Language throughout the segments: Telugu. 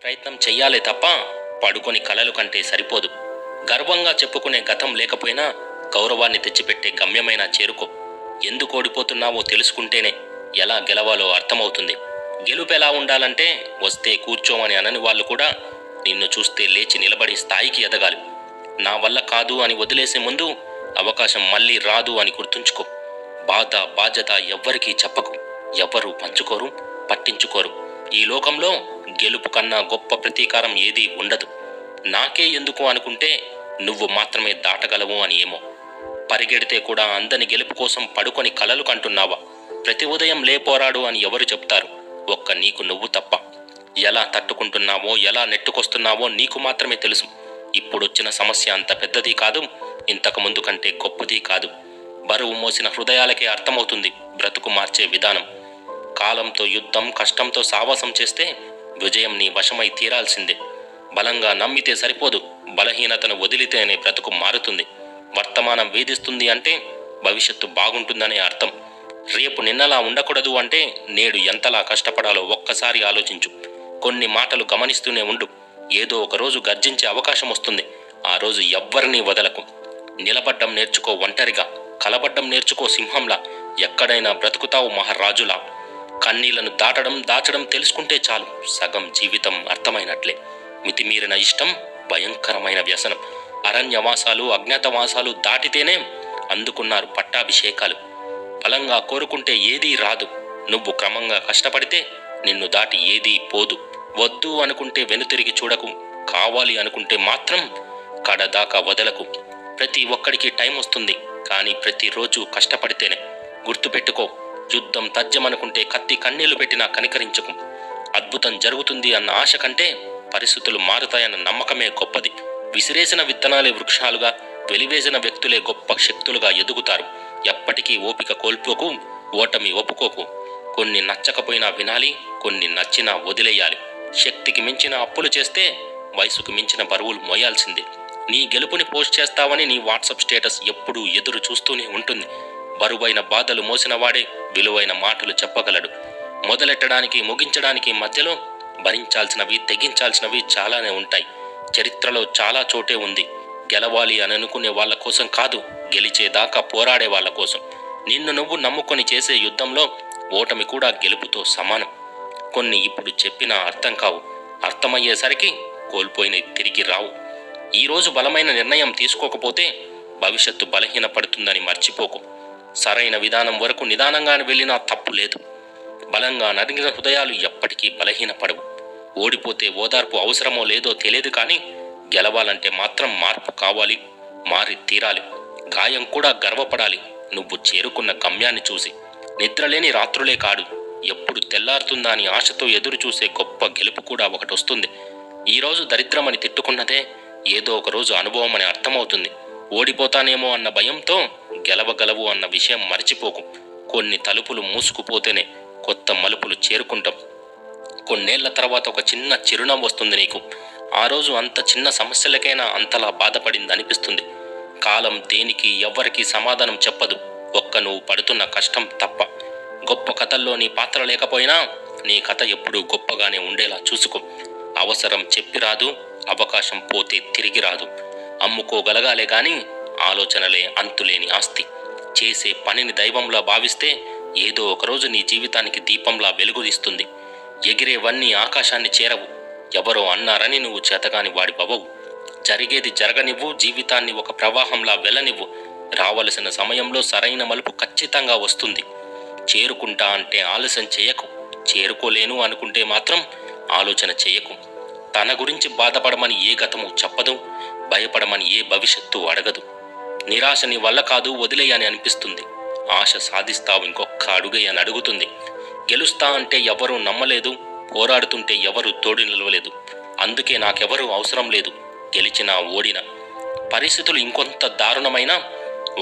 ప్రయత్నం చెయ్యాలే తప్ప పడుకొని కలలు కంటే సరిపోదు. గర్వంగా చెప్పుకునే గతం లేకపోయినా గౌరవాన్ని తెచ్చిపెట్టే గమ్యమైనా చేరుకో. ఎందుకు ఓడిపోతున్నావో తెలుసుకుంటేనే ఎలా గెలవాలో అర్థమవుతుంది. గెలుపు ఎలా ఉండాలంటే వస్తే కూర్చోమని అనని వాళ్ళు కూడా నిన్ను చూస్తే లేచి నిలబడి స్థాయికి ఎదగాలి. నా వల్ల కాదు అని వదిలేసే ముందు అవకాశం మళ్ళీ రాదు అని గుర్తుంచుకో. బాధ బాధ్యత ఎవ్వరికీ చెప్పకు. ఎవ్వరూ పంచుకోరు, పట్టించుకోరు. ఈ లోకంలో గెలుపు కన్నా గొప్ప ప్రతీకారం ఏదీ ఉండదు. నాకే ఎందుకు అనుకుంటే నువ్వు మాత్రమే దాటగలవు అని ఏమో. పరిగెడితే కూడా అందని గెలుపు కోసం పడుకొని కలలు కంటున్నావా? ప్రతి ఉదయం పోరాడు అని ఎవరు చెప్తారు? ఒక్క నీకు నువ్వు తప్ప. ఎలా తట్టుకుంటున్నావో, ఎలా నెట్టుకొస్తున్నావో నీకు మాత్రమే తెలుసు. ఇప్పుడొచ్చిన సమస్య అంత పెద్దది కాదు, ఇంతకు ముందు కంటే గొప్పది కాదు. బరువు మోసిన హృదయాలకే అర్థమవుతుంది బ్రతుకు మార్చే విధానం. కాలంతో యుద్ధం, కష్టంతో సావాసం చేస్తే విజయం నీ వశమై తీరాల్సిందే. బలంగా నమ్మితే సరిపోదు, బలహీనతను వదిలితేనే బ్రతుకు మారుతుంది. వర్తమానం వేధిస్తుంది అంటే భవిష్యత్తు బాగుంటుందనే అర్థం. రేపు నిన్నలా ఉండకూడదు అంటే నేడు ఎంతలా కష్టపడాలో ఒక్కసారి ఆలోచించు. కొన్ని మాటలు గమనిస్తూనే ఉండు. ఏదో ఒక రోజు గర్జించే అవకాశం వస్తుంది. ఆ రోజు ఎవ్వరినీ వదలకు. నిలబడ్డం నేర్చుకో ఒంటరిగా, కలబడ్డం నేర్చుకో సింహంలా. ఎక్కడైనా బ్రతుకుతావు మహారాజులా. కన్నీళ్లను దాచడం తెలుసుకుంటే చాలు, సగం జీవితం అర్థమైనట్లే. మితిమీరిన ఇష్టం భయంకరమైన వ్యసనం. అరణ్యవాసాలు, అజ్ఞాతవాసాలు దాటితేనే అందుకున్నారు పట్టాభిషేకాలు. బలంగా కోరుకుంటే ఏదీ రాదు. నువ్వు క్రమంగా కష్టపడితే నిన్ను దాటి ఏదీ పోదు. వద్దు అనుకుంటే వెనుతిరిగి చూడకు. కావాలి అనుకుంటే మాత్రం కడదాకా వదలకు. ప్రతి ఒక్కడికి టైం వస్తుంది, కానీ ప్రతిరోజు కష్టపడితేనే. గుర్తుపెట్టుకో, యుద్ధం తథ్యమనుకుంటే కత్తి కన్నీళ్లు పెట్టినా కనికరించకు. అద్భుతం జరుగుతుంది అన్న ఆశ కంటే పరిస్థితులు మారుతాయన్న నమ్మకమే గొప్పది. విసిరేసిన విత్తనాలే వృక్షాలుగా, వెలివేసిన వ్యక్తులే గొప్ప శక్తులుగా ఎదుగుతారు. ఎప్పటికీ ఓపిక కోల్పోకు, ఓటమి ఒప్పుకోకు. కొన్ని నచ్చకపోయినా వినాలి, కొన్ని నచ్చినా వదిలేయాలి. శక్తికి మించిన అప్పులు చేస్తే వయసుకు మించిన బరువులు మోయాల్సిందే. నీ గెలుపుని పోస్ట్ చేస్తావని నీ వాట్సాప్ స్టేటస్ ఎప్పుడూ ఎదురు చూస్తూనే ఉంటుంది. బరువైన బాధలు మోసిన వాడే విలువైన మాటలు చెప్పగలడు. మొదలెట్టడానికి ముగించడానికి మధ్యలో భరించాల్సినవి, తెగించాల్సినవి చాలానే ఉంటాయి. చరిత్రలో చాలా చోటే ఉంది. గెలవాలి అని అనుకునే వాళ్ళ కోసం కాదు, గెలిచేదాకా పోరాడే వాళ్ళ కోసం. నిన్ను నువ్వు నమ్ముకొని చేసే యుద్ధంలో ఓటమి కూడా గెలుపుతో సమానం. కొన్ని ఇప్పుడు చెప్పినా అర్థం కావు. అర్థమయ్యేసరికి కోల్పోయినవి తిరిగి రావు. ఈరోజు బలమైన నిర్ణయం తీసుకోకపోతే భవిష్యత్తు బలహీనపడుతుందని మర్చిపోకు. సరైన విధానం వరకు నిదానంగానే వెళ్ళినా తప్పు లేదు. బలంగా నరిగిన హృదయాలు ఎప్పటికీ బలహీనపడవు. ఓడిపోతే ఓదార్పు అవసరమో లేదో తెలియదు, కానీ గెలవాలంటే మాత్రం మార్పు కావాలి, మారి తీరాలి. గాయం కూడా గర్వపడాలి నువ్వు చేరుకున్న గమ్యాన్ని చూసి. నిద్రలేని రాత్రులే కాడు, ఎప్పుడు తెల్లారుతుందా అని ఆశతో ఎదురు చూసే గొప్ప గెలుపు కూడా ఒకటి వస్తుంది. ఈరోజు దరిద్రమని తిట్టుకున్నదే ఏదో ఒక రోజు అనుభవం అని అర్థమవుతుంది. ఓడిపోతానేమో అన్న భయంతో గెలవగలవు అన్న విషయం మర్చిపోకు. కొన్ని తలుపులు మూసుకుపోతేనే కొత్త మలుపులు చేరుకుంటాం. కొన్నేళ్ల తర్వాత ఒక చిన్న చిరునవ్వు వస్తుంది నీకు. ఆ రోజు అంత చిన్న సమస్యలకైనా అంతలా బాధపడింది అనిపిస్తుంది. కాలం దేనికి ఎవ్వరికీ సమాధానం చెప్పదు, ఒక్క నువ్వు పడుతున్న కష్టం తప్ప. గొప్ప కథల్లో నీ పాత్ర లేకపోయినా నీ కథ ఎప్పుడూ గొప్పగానే ఉండేలా చూసుకో. అవసరం చెప్పి రాదు, అవకాశం పోతే తిరిగి రాదు. అమ్ముకోగలగాలే గాని ఆలోచనలే అంతులేని ఆస్తి. చేసే పనిని దైవంలా భావిస్తే ఏదో ఒకరోజు నీ జీవితానికి దీపంలా వెలుగుదిస్తుంది. ఎగిరేవన్నీ ఆకాశాన్ని చేరవు. ఎవరో అన్నారని నువ్వు చేతగాని వాడిపవవు. జరిగేది జరగనివ్వు, జీవితాన్ని ఒక ప్రవాహంలా వెళ్ళనివ్వు. రావలసిన సమయంలో సరైన మలుపు ఖచ్చితంగా వస్తుంది. చేరుకుంటా అంటే ఆలస్యం చేయకు. చేరుకోలేను అనుకుంటే మాత్రం ఆలోచన చేయకు. తన గురించి బాధపడమని ఏ గతము చెప్పదు, భయపడమని ఏ భవిష్యత్తు అడగదు. నిరాశ నీ వల్ల కాదు, వదిలేయని అనిపిస్తుంది. ఆశ సాధిస్తావు, ఇంకొక్క అడుగే అని అడుగుతుంది. గెలుస్తా అంటే ఎవరూ నమ్మలేదు, పోరాడుతుంటే ఎవరూ తోడు నిలవలేదు. అందుకే నాకెవరూ అవసరం లేదు, గెలిచినా ఓడినా. పరిస్థితులు ఇంకొంత దారుణమైనా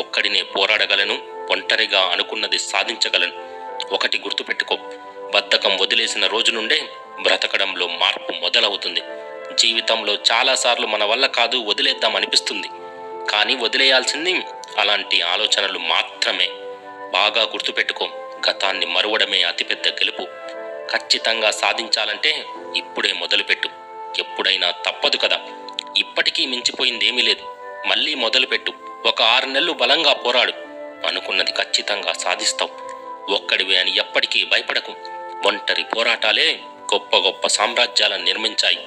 ఒక్కడినే పోరాడగలను, ఒంటరిగా అనుకున్నది సాధించగలను. ఒకటి గుర్తుపెట్టుకో, బద్ధకం వదిలేసిన రోజు నుండే బ్రతకడంలో మార్పు మొదలవుతుంది. జీవితంలో చాలాసార్లు మన వల్ల కాదు, వదిలేద్దాం అనిపిస్తుంది. కానీ వదిలేయాల్సింది అలాంటి ఆలోచనలు మాత్రమే. బాగా గుర్తుపెట్టుకో, గతాన్ని మరువడమే అతిపెద్ద గెలుపు. ఖచ్చితంగా సాధించాలంటే ఇప్పుడే మొదలుపెట్టు. ఎప్పుడైనా తప్పదు కదా. ఇప్పటికీ మించిపోయిందేమీ లేదు. మళ్ళీ మొదలుపెట్టు. ఒక 6 నెలలు బలంగా పోరాడు. అనుకున్నది ఖచ్చితంగా సాధిస్తావు. ఒక్కడివే అని ఎప్పటికీ భయపడకు. ఒంటరి పోరాటాలే గొప్ప గొప్ప సామ్రాజ్యాలను నిర్మించాయి.